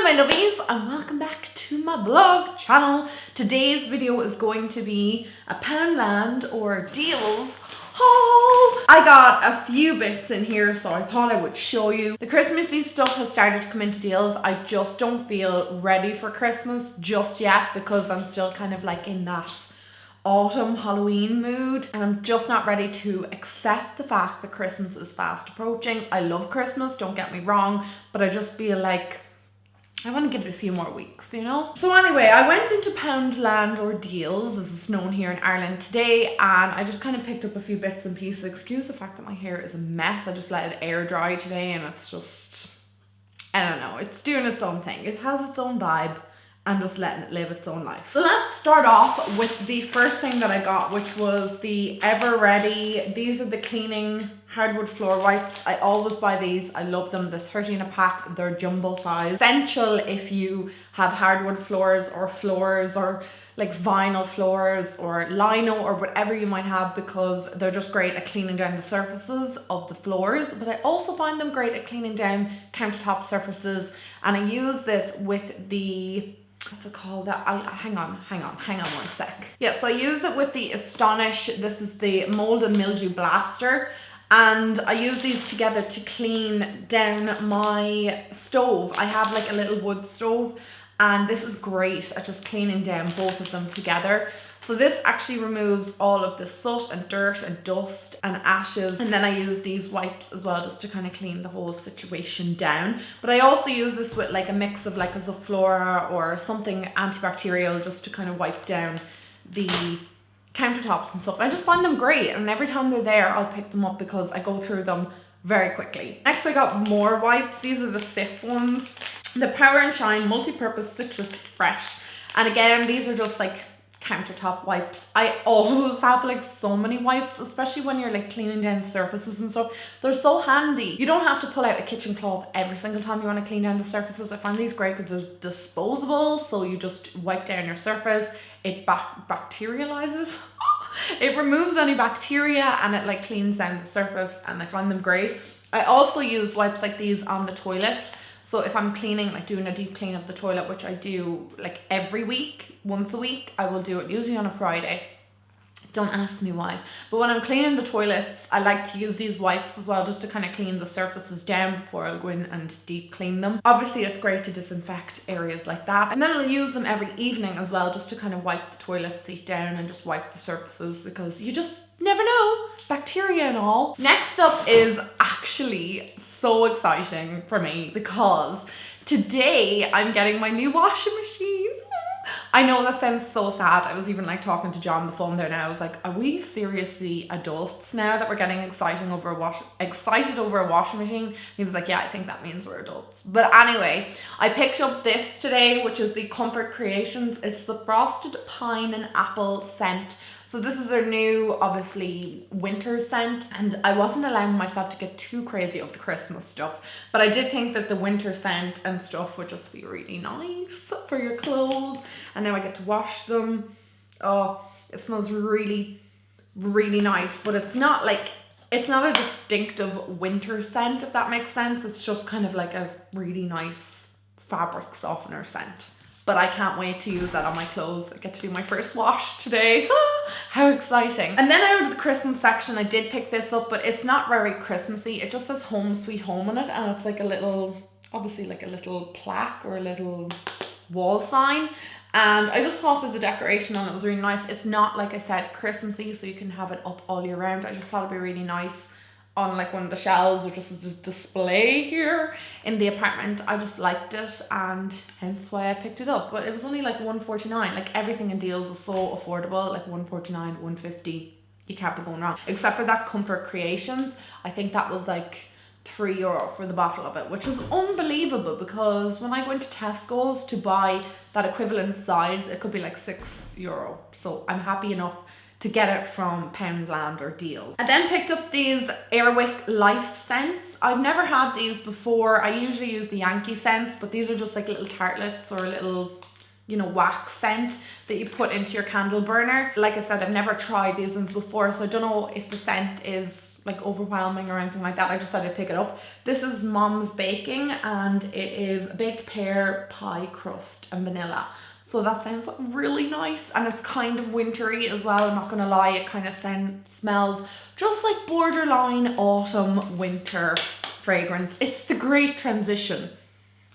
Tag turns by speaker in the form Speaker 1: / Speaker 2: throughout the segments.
Speaker 1: my lovies and welcome back to my blog channel. Today's video is going to be a Poundland or Dealz haul. I got a few bits in here, so I thought I would show you. The Christmassy stuff has started to come into Dealz. I just don't feel ready for Christmas just yet because I'm still kind of like in that autumn Halloween mood, and I'm just not ready to accept the fact that Christmas is fast approaching. I love Christmas, don't get me wrong, but I just feel like I want to give it a few more weeks, you know? So anyway, I went into Poundland or Dealz, as it's known here in Ireland today, and I just kind of picked up a few bits and pieces. Excuse the fact that my hair is a mess. I just let it air dry today and it's just, I don't know, it's doing its own thing. It has its own vibe and just letting it live its own life. So let's start off with the first thing that I got, which was the Ever Ready. These are the cleaning hardwood floor wipes. I always buy these. I love them. There's 30 in a pack. They're jumbo size. Essential if you have hardwood floors or like vinyl floors or lino or whatever you might have, because they're just great at cleaning down the surfaces of the floors. But I also find them great at cleaning down countertop surfaces. And I use this with the, what's it called? Hang on one sec. Yeah, so I use it with the Astonish. This is the Mold and Mildew Blaster. And I use these together to clean down my stove. I have like a little wood stove, and this is great at just cleaning down both of them together. So this actually removes all of the soot and dirt and dust and ashes. And then I use these wipes as well just to kind of clean the whole situation down. But I also use this with like a mix of like a Sephora or something antibacterial just to kind of wipe down the countertops and stuff. I just find them great, and every time they're there I'll pick them up because I go through them very quickly. Next I got more wipes. These are the Sif ones. The Power and Shine Multi-Purpose Citrus Fresh. And again, these are just like countertop wipes. I always have like so many wipes, especially when you're like cleaning down surfaces and stuff. They're so handy. You don't have to pull out a kitchen cloth every single time you want to clean down the surfaces. I find these great because they're disposable, so you just wipe down your surface. It bacterializes. It removes any bacteria and it like cleans down the surface, and I find them great. I also use wipes like these on the toilet. So if I'm cleaning, like doing a deep clean of the toilet, which I do like every week, once a week, I will do it usually on a Friday. Don't ask me why. But when I'm cleaning the toilets, I like to use these wipes as well just to kind of clean the surfaces down before I go in and deep clean them. Obviously, it's great to disinfect areas like that. And then I'll use them every evening as well just to kind of wipe the toilet seat down and just wipe the surfaces, because you just never know, bacteria and all. Next up is actually so exciting for me because today I'm getting my new washing machine. I know that sounds so sad. I was even like talking to John on the phone there now. I was like, are we seriously adults now that we're getting excited over a washing machine? He was like, yeah, I think that means we're adults. But anyway, I picked up this today, which is the Comfort Creations. It's the Frosted Pine and Apple scent. So this is their new, obviously, winter scent, and I wasn't allowing myself to get too crazy of the Christmas stuff, but I did think that the winter scent and stuff would just be really nice for your clothes, and now I get to wash them. Oh, it smells really, really nice, but it's not a distinctive winter scent, if that makes sense. It's just kind of like a really nice fabric softener scent. But I can't wait to use that on my clothes. I get to do my first wash today. How exciting. And then out of the Christmas section, I did pick this up, but it's not very Christmassy. It just says Home Sweet Home on it, and it's like a little, obviously like a little plaque or a little wall sign. And I just thought that the decoration on it was really nice. It's not, like I said, Christmassy, so you can have it up all year round. I just thought it'd be really nice on like one of the shelves or just a display here in the apartment. I just liked it, and hence why I picked it up. But it was only like $1.49. Like everything in Dealz is so affordable, like $1.49, $1.50. You can't be going wrong. Except for that Comfort Creations. I think that was like €3 for the bottle of it, which was unbelievable, because when I go into Tesco's to buy that equivalent size, it could be like €6. So I'm happy enough to get it from Poundland or Dealz. I then picked up these Airwick Life scents. I've never had these before. I usually use the Yankee scents, but these are just like little tartlets or little you know, wax scent that you put into your candle burner. Like I said, I've never tried these ones before, so I don't know if the scent is like overwhelming or anything like that. I just said I'd pick it up. This is Mom's Baking, and it is baked pear, pie crust and vanilla. So that sounds really nice, and it's kind of wintry as well, I'm not gonna lie. It kind of smells just like borderline autumn winter fragrance. It's the great transition.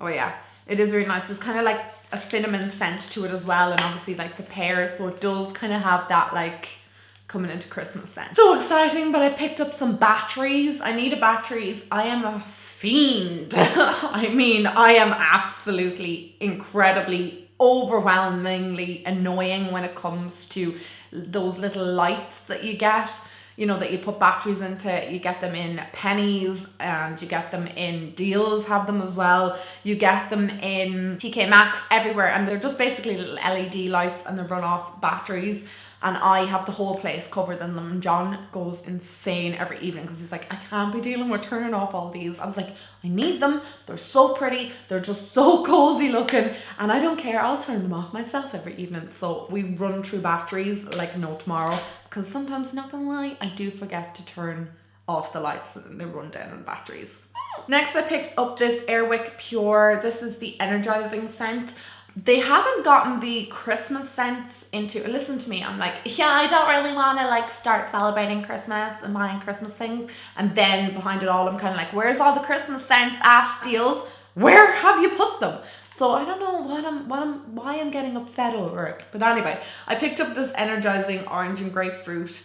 Speaker 1: Oh yeah, it is really nice. There's kind of like a cinnamon scent to it as well, and obviously like the pear, so it does kind of have that like coming into Christmas scent. So exciting. But I picked up some batteries. I needed batteries. I am a fiend. I mean, I am absolutely incredibly overwhelmingly annoying when it comes to those little lights that you get, you know, that you put batteries into. You get them in pennies, and you get them in Dealz have them as well. You get them in TK Maxx, everywhere, and they're just basically little LED lights, and they run off batteries. And I have the whole place covered in them. And John goes insane every evening because he's like, I can't be dealing with turning off all these. I was like, I need them. They're so pretty. They're just so cozy looking. And I don't care. I'll turn them off myself every evening. So we run through batteries like no tomorrow. Because sometimes, not gonna lie, I do forget to turn off the lights and they run down on batteries. Next, I picked up this Airwick Pure. This is the energizing scent. They haven't gotten the Christmas scents into, listen to me, I'm like, yeah, I don't really want to like start celebrating Christmas and buying Christmas things. And then behind it all, I'm kind of like, where's all the Christmas scents at Dealz? Where have you put them? So I don't know why I'm getting upset over it. But anyway, I picked up this energizing orange and grapefruit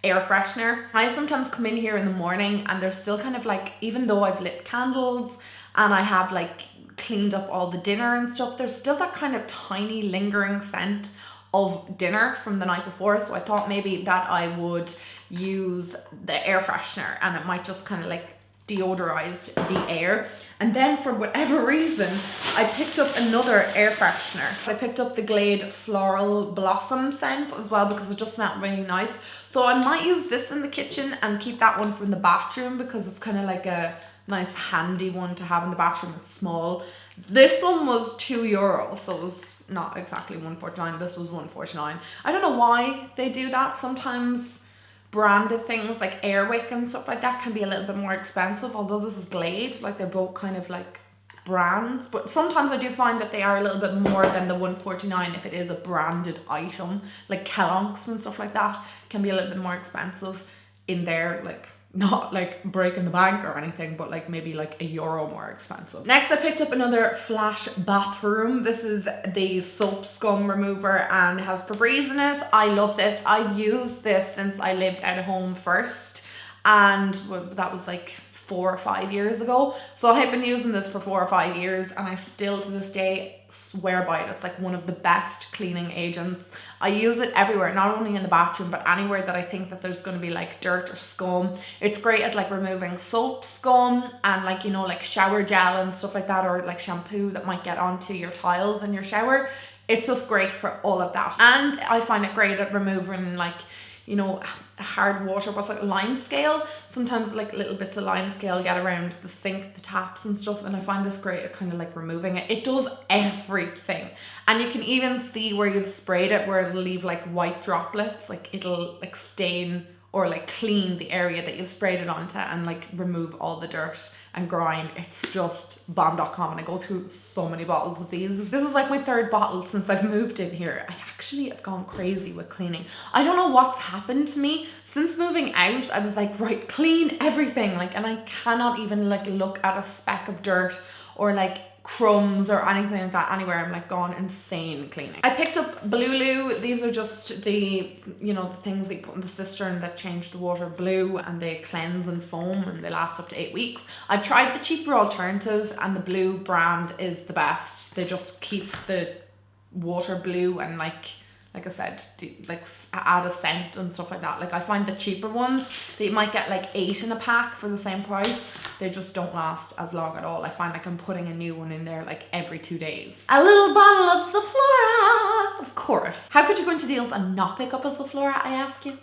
Speaker 1: air freshener. I sometimes come in here in the morning and there's still kind of like, even though I've lit candles and I have like cleaned up all the dinner and stuff, there's still that kind of tiny lingering scent of dinner from the night before. So I thought maybe that I would use the air freshener and it might just kind of like deodorize the air. And then for whatever reason, I picked up another air freshener. I picked up the Glade Floral Blossom scent as well because it just smelled really nice. So I might use this in the kitchen and keep that one from the bathroom because it's kind of like a nice handy one to have in the bathroom. It's small. This one was €2, so it was not exactly $1.49. This was $1.49. I don't know why they do that. Sometimes branded things like Airwick and stuff like that can be a little bit more expensive, although this is Glade. Like they're both kind of like brands, but sometimes I do find that they are a little bit more than the $1.49 if it is a branded item. Like Kellogg's and stuff like that can be a little bit more expensive in there, like not like breaking the bank or anything, but like maybe like €1 more expensive. Next, I picked up another Flash bathroom. This is the soap scum remover and it has Febreze in it. I love this. I've used this since I lived out of home first, and that was like 4 or 5 years ago. So I've been using this for 4 or 5 years and I still to this day swear by it. It's like one of the best cleaning agents. I use it everywhere, not only in the bathroom, but anywhere that I think that there's going to be like dirt or scum. It's great at like removing soap scum and like, you know, like shower gel and stuff like that, or like shampoo that might get onto your tiles in your shower. It's just great for all of that. And I find it great at removing like, you know, hard water, what's like lime scale. Sometimes like little bits of lime scale get around the sink, the taps and stuff, and I find this great at kind of like removing it. It does everything. And you can even see where you've sprayed it, where it'll leave like white droplets, like it'll like stain or like clean the area that you've sprayed it onto and like remove all the dirt and grime. It's just bomb.com, and I go through so many bottles of these. This is like my 3rd bottle since I've moved in here. I actually have gone crazy with cleaning. I don't know what's happened to me. Since moving out, I was like, right, clean everything. Like, and I cannot even like look at a speck of dirt or like crumbs or anything like that anywhere. I'm like gone insane cleaning. I picked up Blue. These are just the, you know, the things that you put in the cistern that change the water blue, and they cleanse and foam and they last up to 8 weeks. I've tried the cheaper alternatives and the Blue brand is the best. They just keep the water blue and like I said, add a scent and stuff like that. Like I find the cheaper ones that you might get like 8 in a pack for the same price, they just don't last as long at all. I find like I'm putting a new one in there like every 2 days. A little bottle of Sephora, of course. How could you go into Dealz and not pick up a Sephora, I ask you?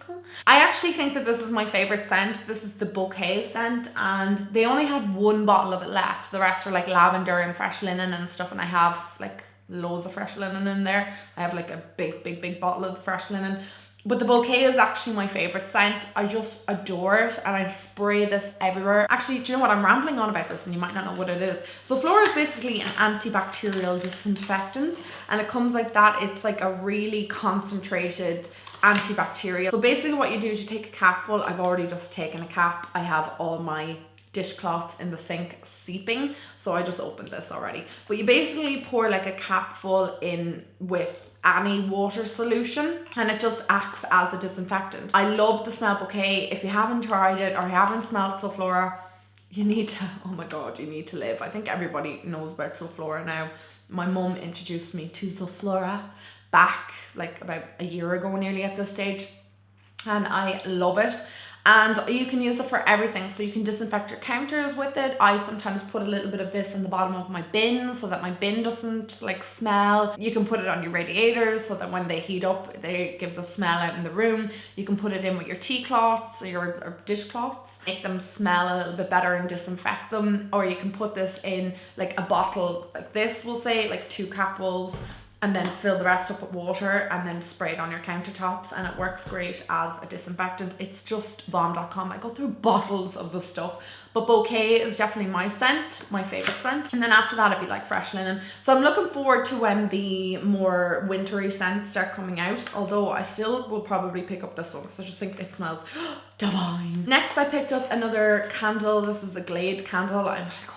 Speaker 1: I actually think that this is my favorite scent. This is the bouquet scent, and they only had 1 bottle of it left. The rest are like lavender and fresh linen and stuff, and I have like loads of fresh linen in there. I have like a big bottle of fresh linen. But the bouquet is actually my favorite scent. I just adore it, and I spray this everywhere. Actually, do you know what? I'm rambling on about this and you might not know what it is. So Floral is basically an antibacterial disinfectant, and it comes like that. It's like a really concentrated antibacterial. So basically what you do is you take a capful. I've already just taken a cap. I have all my dishcloths in the sink seeping, so I just opened this already. But you basically pour like a capful in with any water solution, and it just acts as a disinfectant. I love the smell bouquet. If you haven't tried it or haven't smelled Sephora, you need to, oh my god, you need to live. I think everybody knows about Sephora now. My mum introduced me to Sephora back like about a year ago nearly at this stage, and I love it. And you can use it for everything. So you can disinfect your counters with it. I sometimes put a little bit of this in the bottom of my bin so that my bin doesn't like smell. You can put it on your radiators so that when they heat up, they give the smell out in the room. You can put it in with your tea cloths or your dishcloths, make them smell a little bit better and disinfect them. Or you can put this in like a bottle like this, we'll say, like 2 capfuls, and then fill the rest up with water and then spray it on your countertops, and it works great as a disinfectant. It's just bomb.com. I go through bottles of the stuff, but bouquet is definitely my scent, my favorite scent. And then after that, it'd be like fresh linen. So I'm looking forward to when the more wintry scents start coming out, although I still will probably pick up this one because I just think it smells divine. Next, I picked up another candle. This is a Glade candle. I'm like,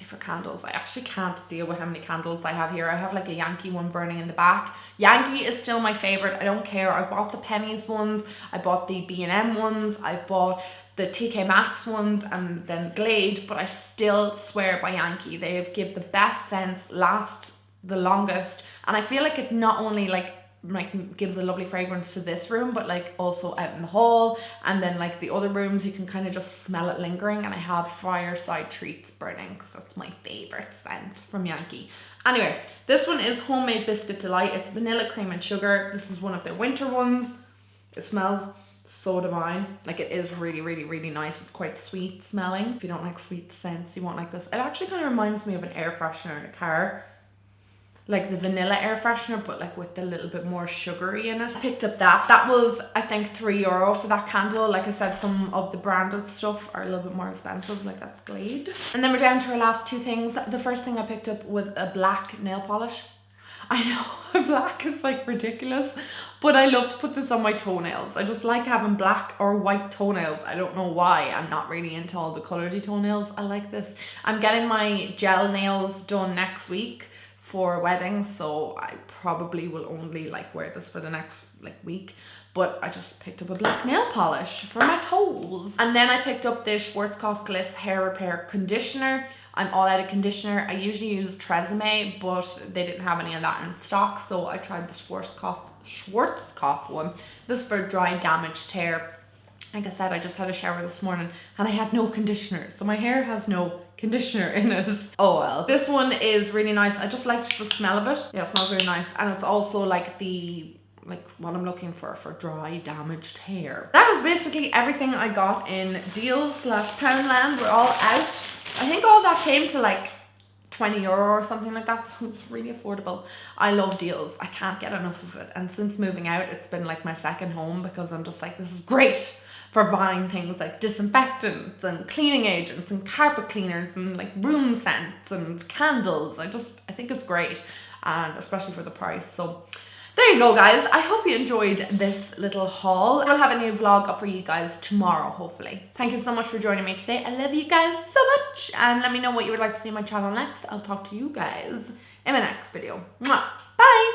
Speaker 1: for candles. I actually can't deal with how many candles I have here. I have like a Yankee one burning in the back. Yankee is still my favorite. I don't care. I bought the Pennies ones. I bought the B&M ones. I've bought the TK Maxx ones and then Glade, but I still swear by Yankee. They give the best scents, last the longest, and I feel like it not only like gives a lovely fragrance to this room, but like also out in the hall, and then like the other rooms you can kind of just smell it lingering. And I have Fireside Treats burning because that's my favorite scent from Yankee. Anyway, this one is Homemade Biscuit Delight. It's vanilla cream and sugar. This is one of their winter ones. It smells so divine. Like, it is really nice. It's quite sweet smelling. If you don't like sweet scents, you won't like this. It actually kind of reminds me of an air freshener in a car, like the vanilla air freshener, but like with a little bit more sugary in it. I picked up that was I think €3 for that candle. Like I said, some of the branded stuff are a little bit more expensive, like that's Glade. And then we're down to our last 2 things. The first thing I picked up was a black nail polish. I know black is like ridiculous, but I love to put this on my toenails. I just like having black or white toenails. I don't know why. I'm not really into all the colouredy toenails. I like this. I'm getting my gel nails done next week for weddings, so I probably will only like wear this for the next like week. But I just picked up a black nail polish for my toes. And then I picked up this Schwarzkopf Gliss hair repair conditioner. I'm all out of conditioner. I usually use Tresemme, but they didn't have any of that in stock, so I tried the Schwarzkopf one. This is for dry, damaged hair. Like I said, I just had a shower this morning and I had no conditioner, so my hair has no conditioner in it. Oh well. This one is really nice. I just liked the smell of it. Yeah, it smells really nice, and it's also like what I'm looking for dry, damaged hair. That is basically everything I got in Dealz/Poundland. We're all out. I think all that came to like €20 or something like that, so it's really affordable. I love Dealz. I can't get enough of it, and since moving out, it's been like my second home because I'm just like, this is great for buying things like disinfectants and cleaning agents and carpet cleaners and like room scents and candles. I think it's great, and especially for the price. So there you go, guys. I hope you enjoyed this little haul. I'll have a new vlog up for you guys tomorrow, hopefully. Thank you so much for joining me today. I love you guys so much, and let me know what you would like to see on my channel next. I'll talk to you guys in my next video. Mwah.